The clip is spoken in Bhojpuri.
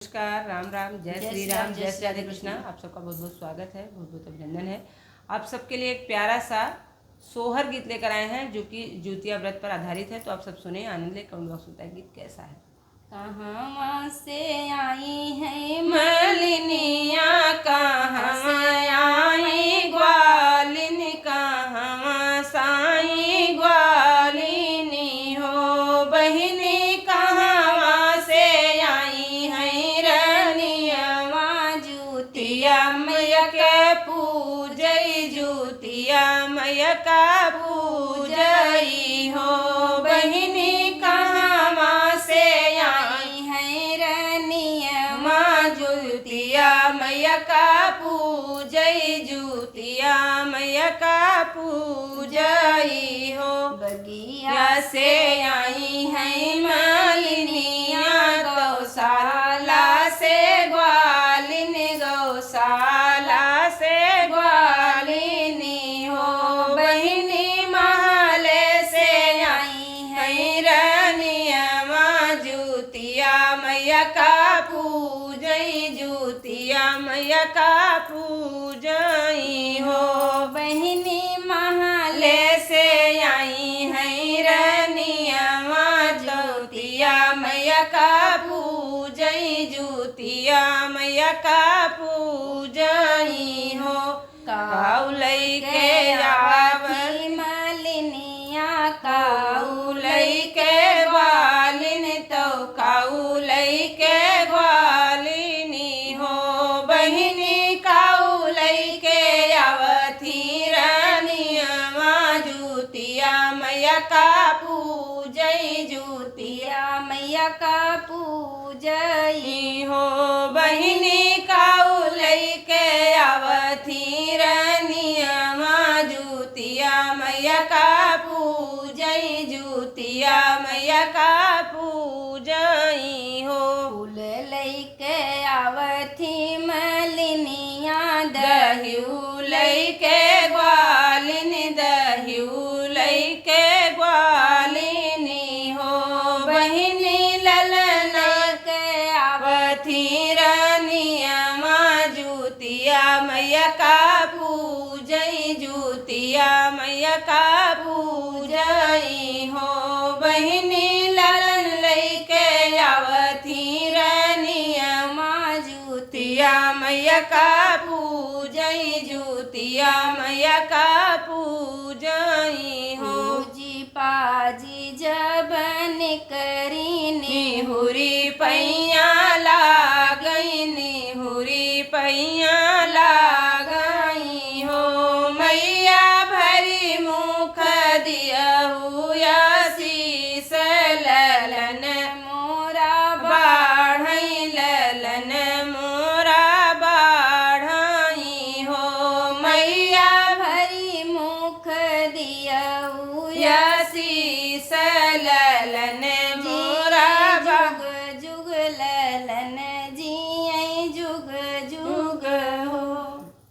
नमस्कार, राम राम, जय श्री राम, जय श्री राधे कृष्णा। आप सबका बहुत बहुत स्वागत है, बहुत बहुत अभिनंदन है। आप सबके लिए एक प्यारा सा सोहर गीत लेकर आए हैं जो कि ज्योतिया व्रत पर आधारित है। तो आप सब सुने, आनंद ले। कमेंट बॉक्स में बताएं गीत कैसा है। कहाँ से आई है मलिनिया, कहाँ आई ग्वालिन, कहाँ साई ग्वालिनी हो बहिनी, कहाँ से आई है रनियवा जूतिया मैया के पूजई, जूतिया मैया का पूजई हो बहिनी, मैया का पूजई, जूतिया मैया का पूजई हो। बगिया से आई है मालिनिया, गौशाला से ग्वालिन, गौशाला से ग्वालिनी हो बहिनी, महले से आई है रनियवा जूतिया मैया का पूजई, जूतिया मैया का पूजई हो बहिनी, महले से आई है रनियवा जूतिया मैया का पूजई, जूतिया मैया का पूजई हो। काउलई के आवती मलिनिया, काउलई के ग्वालिन, तो काउलई के ग्वालिनी हो बहिनी, काउलई के आवती रनियवा जूतिया मैया का पूजई, जूतिया मैया का पूजई हो बहिनी, काउलई के आवती रनियवा जूतिया मैया का पूजई, जूतिया मैया का पूजई हो। फूल लैके आवती मलिनिया, दहिऊ लैके ग्वालिन, दहिऊ लैके ग्वालिनी हो बहिनी, ललन के आवती रनियवा जूतिया मैया का पूजई, जूतिया मैया का पूजई हो बहिनी, ललन लैके आवती रनियवा जूतिया मैया का पूजई, जूतिया मैया का पूजई हो। जी पाजी जब निकरी निहुरी पैया ला